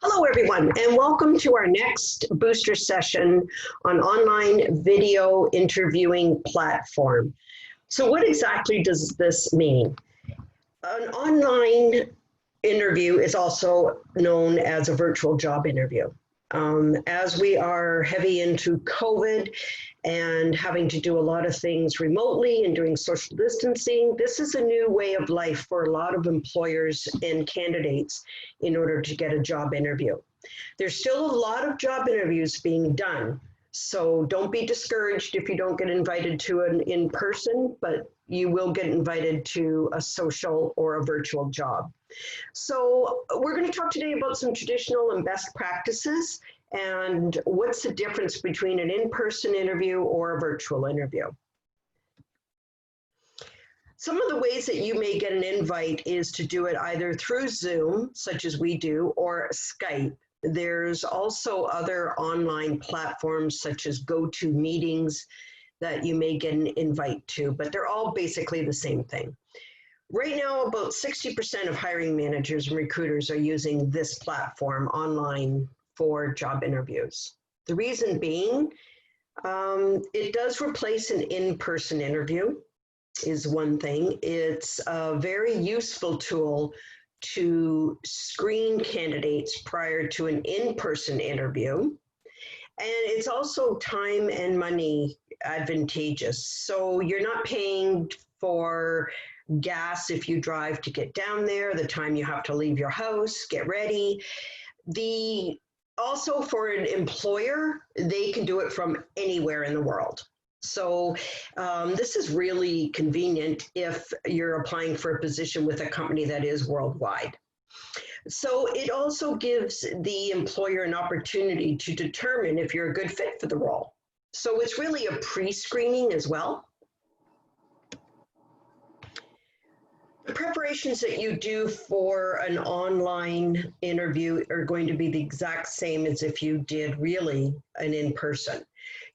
Hello, everyone, and welcome to our next booster session on online video interviewing platform. So what exactly does this mean? An online interview is also known as a virtual job interview. As we are heavy into COVID and having to do a lot of things remotely and doing social distancing, this is a new way of life for a lot of employers and candidates in order to get a job interview. There's still a lot of job interviews being done, so don't be discouraged if you don't get invited to an in-person, but you will get invited to a social or a virtual job. So we're going to talk today about some traditional and best practices and what's the difference between an in-person interview or a virtual interview. Some of the ways that you may get an invite is to do it either through Zoom, such as we do, or Skype. There's also other online platforms such as GoToMeetings that you may get an invite to, but they're all basically the same thing. Right now, about 60% of hiring managers and recruiters are using this platform online for job interviews. The reason being, it does replace an in-person interview, is one thing. It's a very useful tool to screen candidates prior to an in-person interview. And it's also time and money advantageous. So you're not paying for gas if you drive to get down there, the time you have to leave your house, get ready. Also for an employer, they can do it from anywhere in the world. So this is really convenient if you're applying for a position with a company that is worldwide. So it also gives the employer an opportunity to determine if you're a good fit for the role. So it's really a pre-screening as well. The preparations that you do for an online interview are going to be the exact same as if you did really an in-person.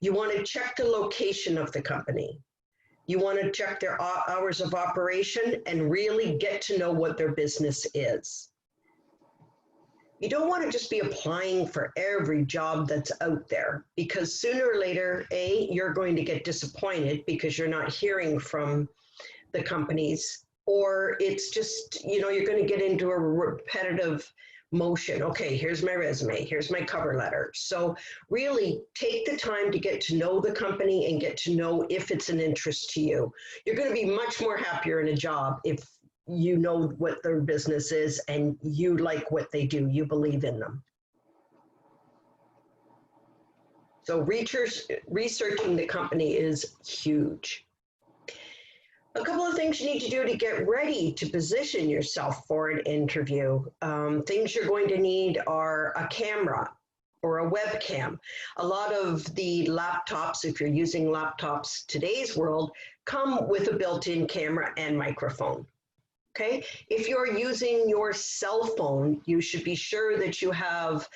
You want to check the location of the company. You want to check their hours of operation and really get to know what their business is. You don't want to just be applying for every job that's out there, because sooner or later, you're going to get disappointed because you're not hearing from the companies, or it's just, you're going to get into a repetitive motion. Okay, here's my resume, here's my cover letter. So really take the time to get to know the company and get to know if it's an interest to you. You're going to be much more happier in a job if you know what their business is and you like what they do, you believe in them. So researching the company is huge. A couple of things you need to do to get ready to position yourself for an interview. Things you're going to need are a camera or a webcam. A lot of the laptops, if you're using laptops today's world, come with a built-in camera and microphone. Okay, if you're using your cell phone, you should be sure that you have,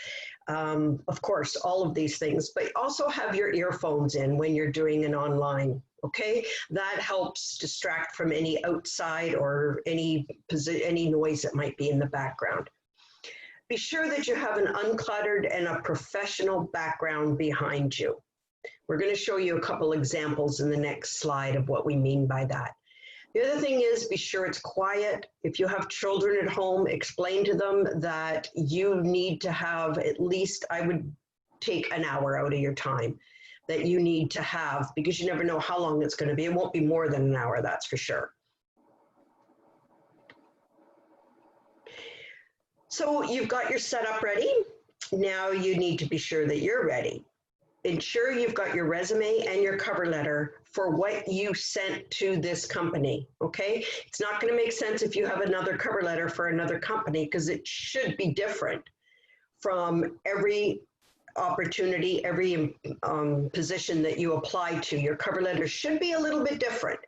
of course, all of these things, but also have your earphones in when you're doing an online. Okay, that helps distract from any outside or any noise that might be in the background. Be sure that you have an uncluttered and a professional background behind you. We're going to show you a couple examples in the next slide of what we mean by that. The other thing is, be sure it's quiet. If you have children at home, explain to them that you need to have at least, I would take an hour out of your time that you need to have, because you never know how long it's going to be. It won't be more than an hour, that's for sure. So you've got your setup ready. Now you need to be sure that you're ready. Ensure you've got your resume and your cover letter for what you sent to this company, okay? It's not going to make sense if you have another cover letter for another company, because it should be different from every opportunity, every position that you apply to. Your cover letter should be a little bit different.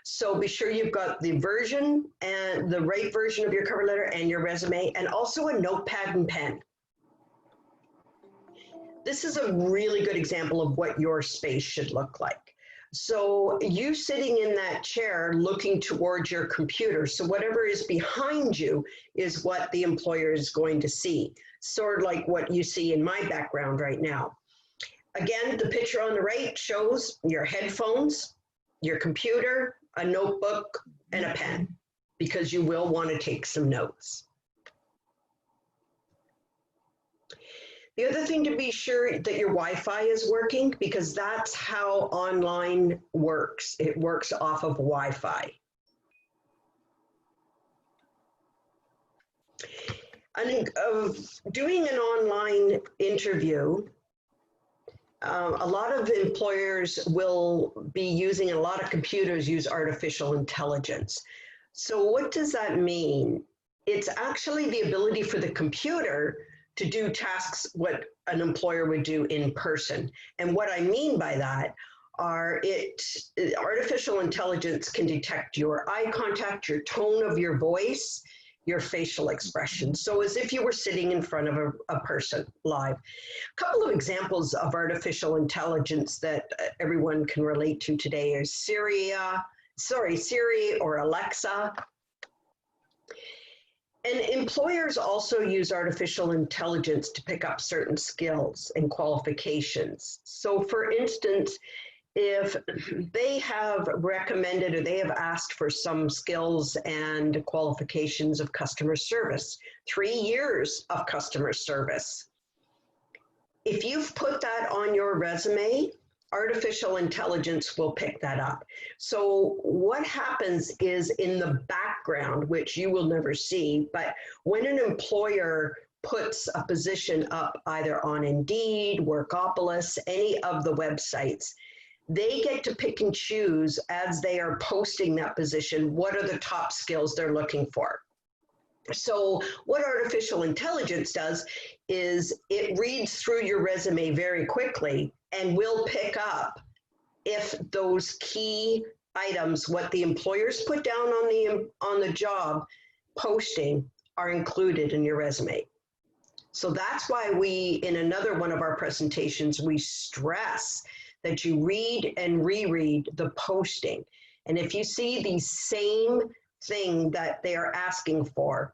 So be sure you've got the version and the right version of your cover letter and your resume, and also a notepad and pen. This is a really good example of what your space should look like. So you sitting in that chair looking towards your computer. So whatever is behind you is what the employer is going to see. Sort of like what you see in my background right now. Again, the picture on the right shows your headphones, your computer, a notebook, and a pen, because you will want to take some notes. The other thing to be sure that your Wi-Fi is working, because that's how online works. It works off of Wi-Fi. And doing an online interview, a lot of employers will be using, a lot of computers use artificial intelligence. So what does that mean? It's actually the ability for the computer to do tasks what an employer would do in person. And what I mean by that are artificial intelligence can detect your eye contact, your tone of your voice, your facial expression. So as if you were sitting in front of a person live. A couple of examples of artificial intelligence that everyone can relate to today is Siri or Alexa. And employers also use artificial intelligence to pick up certain skills and qualifications. So for instance, if they have recommended or they have asked for some skills and qualifications of customer service, 3 years of customer service, if you've put that on your resume, artificial intelligence will pick that up. So what happens is in the background, which you will never see, but when an employer puts a position up either on Indeed, Workopolis, any of the websites, they get to pick and choose as they are posting that position, what are the top skills they're looking for. So what artificial intelligence does is it reads through your resume very quickly and will pick up if those key items, what the employers put down on the job posting, are included in your resume. So that's why we, in another one of our presentations, we stress that you read and reread the posting. And if you see the same thing that they are asking for,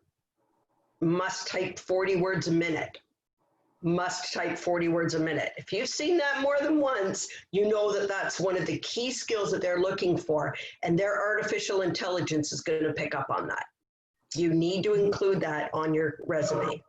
must type 40 words a minute, must type 40 words a minute. If you've seen that more than once, you know that that's one of the key skills that they're looking for, and their artificial intelligence is going to pick up on that. You need to include that on your resume.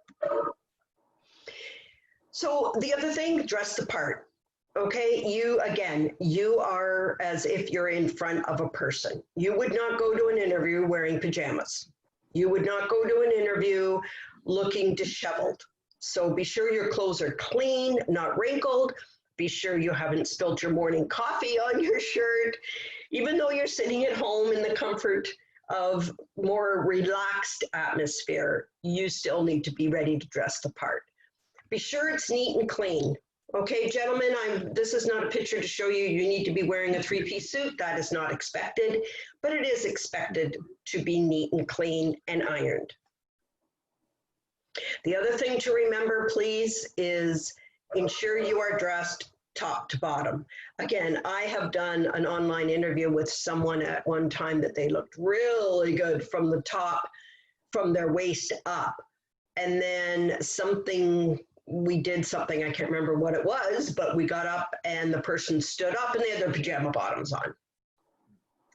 So the other thing, dress the part. Okay, you are as if you're in front of a person. You would not go to an interview wearing pajamas. You would not go to an interview looking disheveled. So be sure your clothes are clean, not wrinkled. Be sure you haven't spilled your morning coffee on your shirt. Even though you're sitting at home in the comfort of more relaxed atmosphere, you still need to be ready to dress the part. Be sure it's neat and clean. Okay, gentlemen, this is not a picture to show you need to be wearing a 3-piece suit. That is not expected, but it is expected to be neat and clean and ironed. The other thing to remember, please, is ensure you are dressed top to bottom. Again, I have done an online interview with someone at one time that they looked really good from the top, from their waist up. And then we did something, I can't remember what it was, but we got up and the person stood up and they had their pajama bottoms on.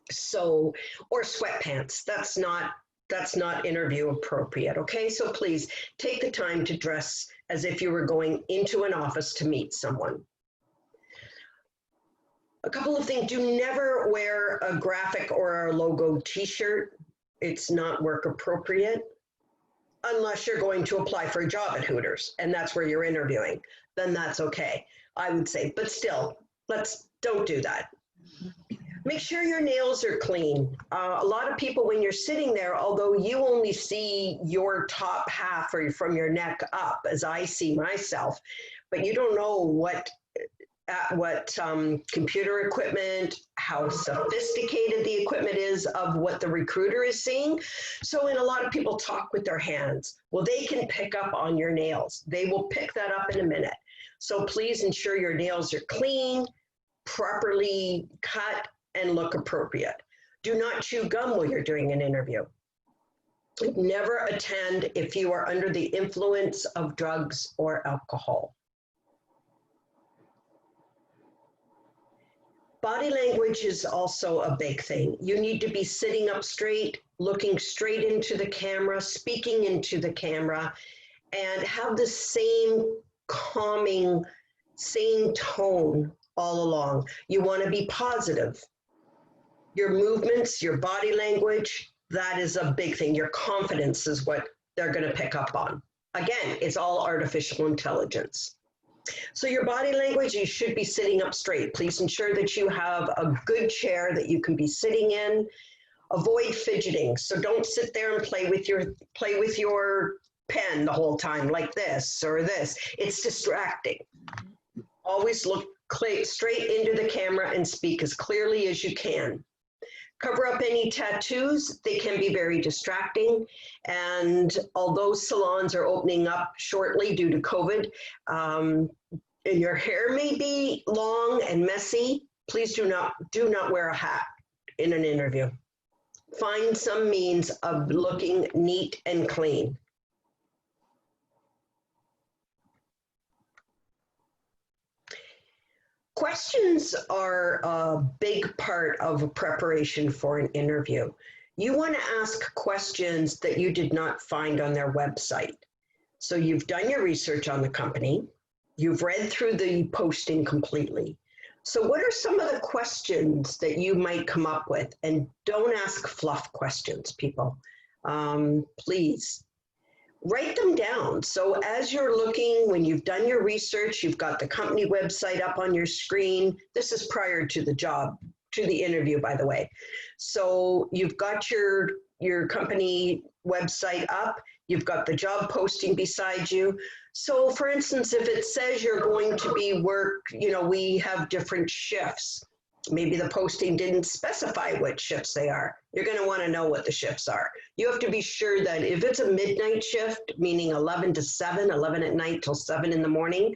So, or sweatpants, that's not interview appropriate, okay? So please take the time to dress as if you were going into an office to meet someone. A couple of things, do never wear a graphic or a logo t-shirt. It's not work appropriate. Unless you're going to apply for a job at Hooters and that's where you're interviewing, then that's okay, I would say. But still, don't do that. Make sure your nails are clean. A lot of people, when you're sitting there, although you only see your top half or from your neck up, as I see myself, but you don't know what computer equipment, how sophisticated the equipment is of what the recruiter is seeing. So, and a lot of people talk with their hands. Well, they can pick up on your nails. They will pick that up in a minute. So please ensure your nails are clean, properly cut and look appropriate. Do not chew gum while you're doing an interview. Never attend if you are under the influence of drugs or alcohol. Body language is also a big thing. You need to be sitting up straight, looking straight into the camera, speaking into the camera, and have the same calming, same tone all along. You want to be positive. Your movements, your body language, that is a big thing. Your confidence is what they're going to pick up on. Again, it's all artificial intelligence. So your body language, you should be sitting up straight. Please ensure that you have a good chair that you can be sitting in. Avoid fidgeting. So don't sit there and play with your pen the whole time like this or this. It's distracting. Always look straight into the camera and speak as clearly as you can. Cover up any tattoos. They can be very distracting. And although salons are opening up shortly due to COVID, your hair may be long and messy. Please do not wear a hat in an interview. Find some means of looking neat and clean. Questions are a big part of preparation for an interview. You want to ask questions that you did not find on their website. So you've done your research on the company. You've read through the posting completely. So what are some of the questions that you might come up with? And don't ask fluff questions, people. Please. Write them down. So as you're looking, when you've done your research, you've got the company website up on your screen. This is prior to the job, to the interview, by the way. So you've got your company website up. You've got the job posting beside you. So for instance, if it says you're going to be we have different shifts. Maybe the posting didn't specify what shifts they are. You're going to want to know what the shifts are. You have to be sure that if it's a midnight shift, meaning 11 to 7, 11 at night till 7 in the morning,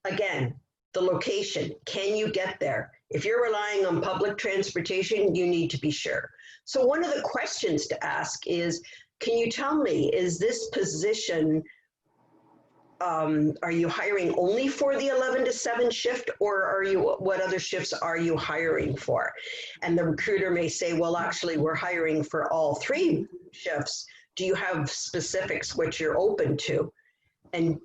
again, the location. Can you get there? If you're relying on public transportation, you need to be sure. So one of the questions to ask is, can you tell me, is this position, are you hiring only for the 11 to 7 shift, or what other shifts are you hiring for? And the recruiter may say, well, actually, we're hiring for all 3 shifts. Do you have specifics which you're open to? And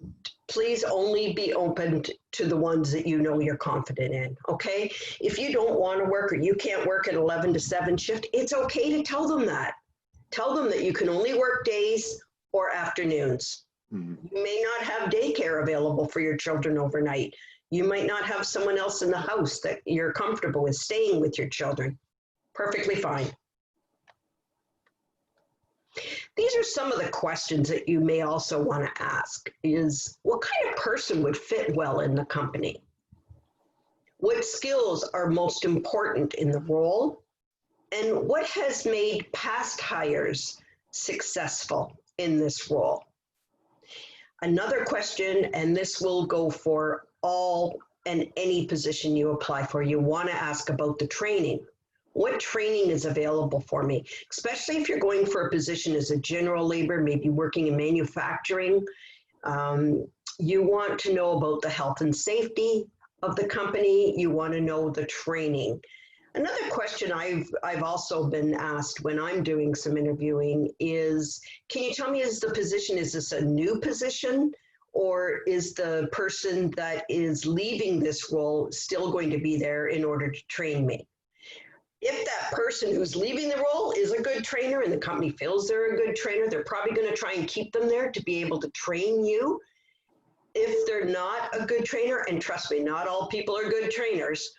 please only be open to the ones that you know you're confident in, okay? If you don't want to work or you can't work an 11 to 7 shift, it's okay to tell them that. Tell them that you can only work days or afternoons. You may not have daycare available for your children overnight. You might not have someone else in the house that you're comfortable with staying with your children. Perfectly fine. These are some of the questions that you may also want to ask is, what kind of person would fit well in the company? What skills are most important in the role? And what has made past hires successful in this role? Another question, and this will go for all and any position you apply for, you want to ask about the training. What training is available for me? Especially if you're going for a position as a general labor, maybe working in manufacturing. You want to know about the health and safety of the company. You want to know the training. Another question I've also been asked when I'm doing some interviewing is, can you tell me, is this a new position, or is the person that is leaving this role still going to be there in order to train me? If that person who's leaving the role is a good trainer and the company feels they're a good trainer, they're probably going to try and keep them there to be able to train you. If they're not a good trainer, and trust me, not all people are good trainers,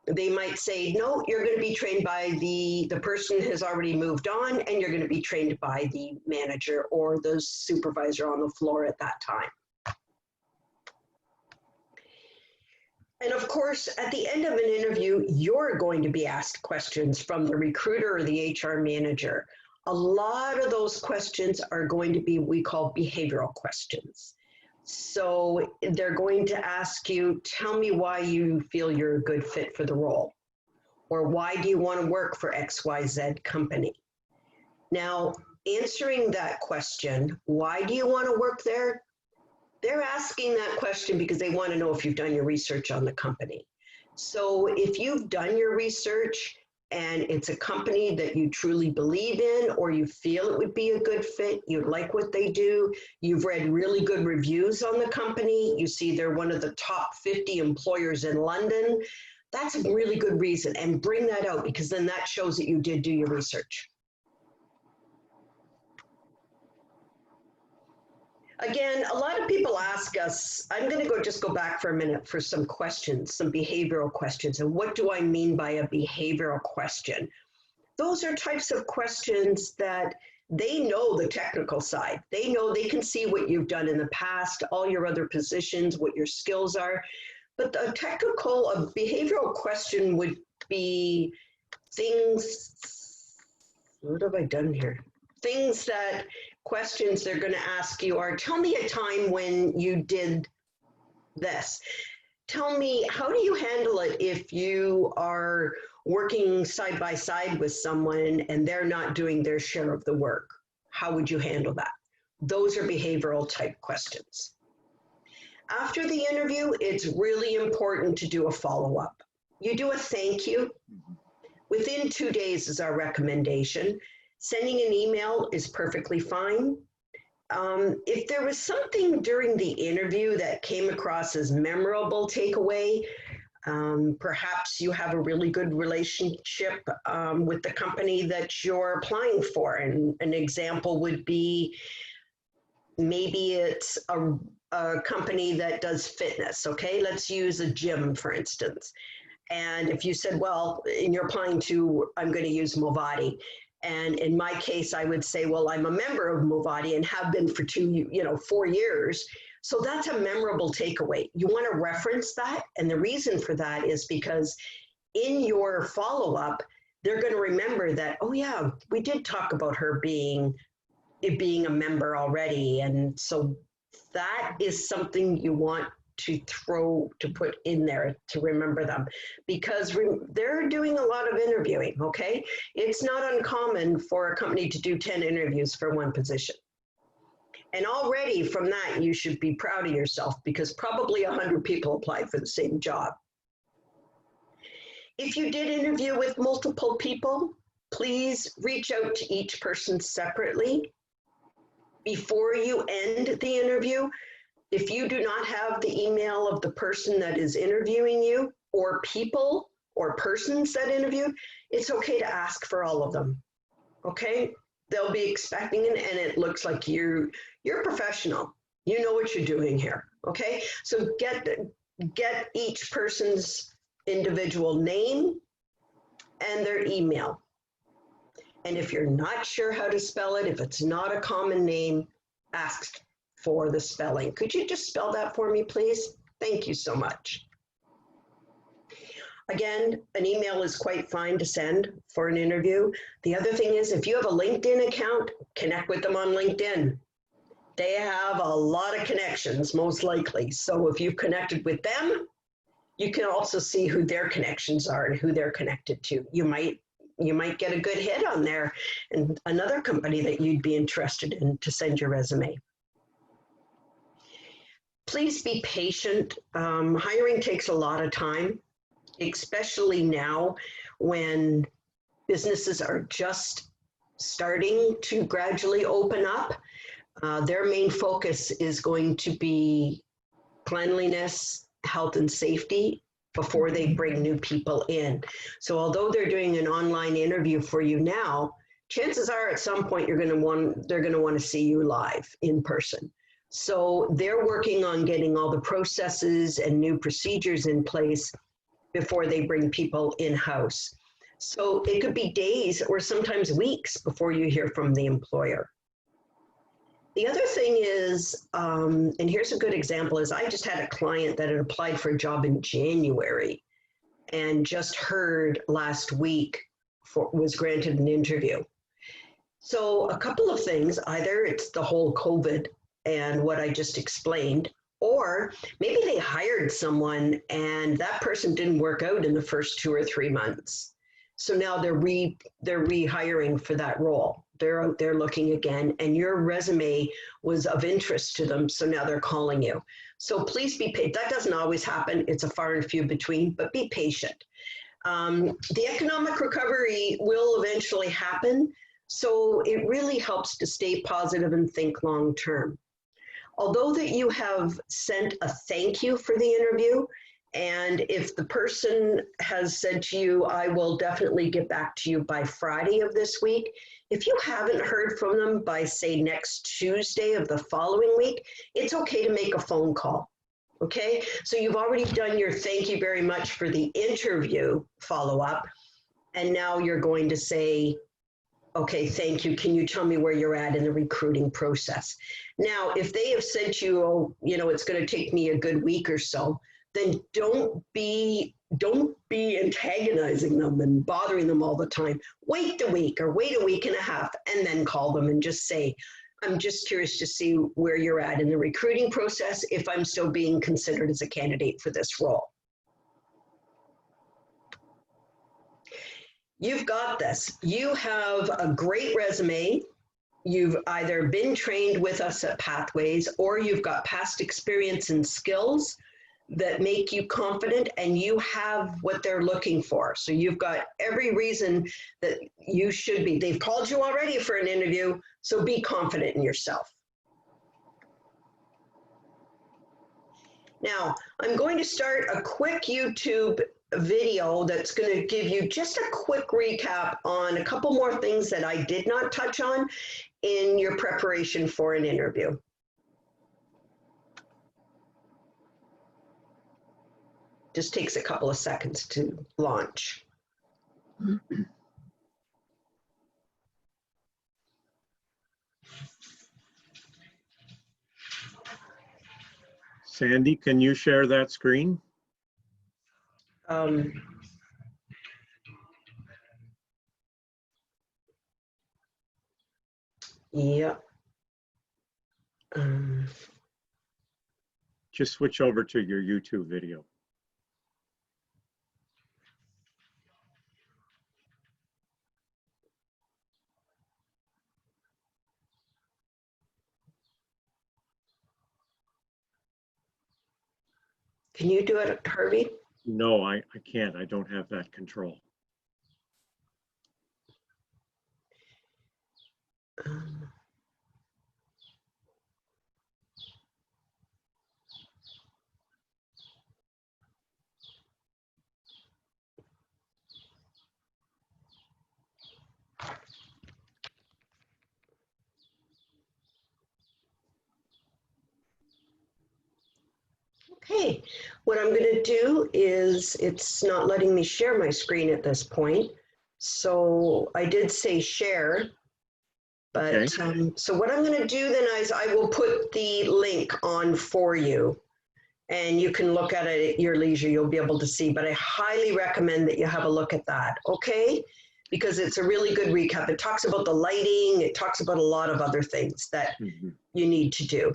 they might say, no, you're going to be trained by the person has already moved on, and you're going to be trained by the manager or the supervisor on the floor at that time. And of course, at the end of an interview, you're going to be asked questions from the recruiter or the HR manager. A lot of those questions are going to be what we call behavioral questions. So they're going to ask you, tell me why you feel you're a good fit for the role, or why do you want to work for XYZ company? Now, answering that question, why do you want to work there? They're asking that question because they want to know if you've done your research on the company. So if you've done your research and it's a company that you truly believe in, or you feel it would be a good fit, you like what they do, you've read really good reviews on the company, you see they're one of the top 50 employers in London, that's a really good reason. And bring that out, because then that shows that you did do your research. Again, a lot of people ask us, I'm going to just go back for a minute for some questions, some behavioral questions. And what do I mean by a behavioral question? Those are types of questions that they know the technical side. They know, they can see what you've done in the past, all your other positions, what your skills are. But the technical, a behavioral question would be things, what have I done here? Things that, questions they're going to ask you are, tell me a time when you did this. Tell me, how do you handle it if you are working side by side with someone and they're not doing their share of the work? How would you handle that? Those are behavioral type questions. After the interview, it's really important to do a follow-up. You do a thank you. Within 2 days is our recommendation. Sending an email is perfectly fine. If there was something during the interview that came across as memorable takeaway, perhaps you have a really good relationship with the company that you're applying for. And an example would be, maybe it's a company that does fitness, okay? Let's use a gym, for instance. And if you said, well, and you're applying to, I'm going to use Movati. And in my case, I would say, well, I'm a member of Movati and have been for 4 years. So that's a memorable takeaway. You want to reference that. And the reason for that is because in your follow-up, they're going to remember that, oh yeah, we did talk about her being a member already. And so that is something you want to put in there to remember them, because they're doing a lot of interviewing, okay? It's not uncommon for a company to do 10 interviews for one position. And already from that, you should be proud of yourself, because probably 100 people applied for the same job. If you did interview with multiple people, please reach out to each person separately. Before you end the interview, if you do not have the email of the person that is interviewing you, or people or persons that interview, it's okay to ask for all of them, okay? They'll be expecting it, and it looks like you're professional. You know what you're doing here, okay? So get each person's individual name and their email. And if you're not sure how to spell it, if it's not a common name, ask for the spelling. Could you just spell that for me, please? Thank you so much. Again, an email is quite fine to send for an interview. The other thing is, if you have a LinkedIn account, connect with them on LinkedIn. They have a lot of connections, most likely. So if you've connected with them, you can also see who their connections are and who they're connected to. You might get a good hit on there, and another company that you'd be interested in to send your resume. Please be patient. Hiring takes a lot of time, especially now when businesses are just starting to gradually open up. Their main focus is going to be cleanliness, health and safety before they bring new people in. So although they're doing an online interview for you now, chances are at some point they're going to want to see you live in person. So they're working on getting all the processes and new procedures in place before they bring people in-house. So it could be days or sometimes weeks before you hear from the employer. The other thing is, and here's a good example, is I just had a client that had applied for a job in January and just heard last week was granted an interview. So a couple of things, either it's the whole COVID and what I just explained. Or maybe they hired someone and that person didn't work out in the first 2 or 3 months. So now they're rehiring for that role. They're out there looking again, and your resume was of interest to them, so now they're calling you. So please be patient. That doesn't always happen. It's a far and few between, but be patient. The economic recovery will eventually happen, so it really helps to stay positive and think long term. Although that you have sent a thank you for the interview, and if the person has said to you, I will definitely get back to you by Friday of this week, if you haven't heard from them by, say, next Tuesday of the following week, it's okay to make a phone call. Okay, so you've already done your thank you very much for the interview follow-up, and now you're going to say, okay, thank you. Can you tell me where you're at in the recruiting process? Now, if they have said to you, oh, you know, it's going to take me a good week or so, then don't be antagonizing them and bothering them all the time. Wait a week or wait a week and a half and then call them and just say, I'm just curious to see where you're at in the recruiting process, if I'm still being considered as a candidate for this role. You've got this. You have a great resume. You've either been trained with us at Pathways, or you've got past experience and skills that make you confident, and you have what they're looking for. So you've got every reason that you should be. They've called you already for an interview, so be confident in yourself. Now, I'm going to start a quick YouTube video that's going to give you just a quick recap on a couple more things that I did not touch on in your preparation for an interview. Just takes a couple of seconds to launch. Sandi, can you share that screen? Yeah. Just switch over to your YouTube video. Can you do it, Harvey? No, I can't. I don't have that control. Okay, what I'm going to do is, it's not letting me share my screen at this point. So I did say share, but Okay. so what I'm going to do then is I will put the link on for you, and you can look at it at your leisure. You'll be able to see, but I highly recommend that you have a look at that, okay? Because it's a really good recap. It talks about the lighting. It talks about a lot of other things that you need to do.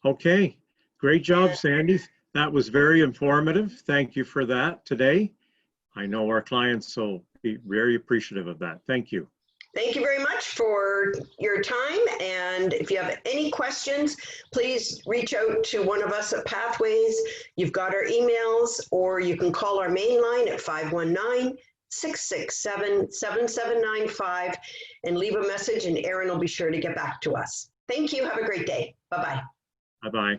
Okay, great job, Sandi. That was very informative. Thank you for that today. I know our clients will be very appreciative of that. Thank you. Thank you very much for your time. And if you have any questions, please reach out to one of us at Pathways. You've got our emails, or you can call our main line at 519-667-7795 and leave a message, and Erin will be sure to get back to us. Thank you. Have a great day. Bye-bye. Bye-bye.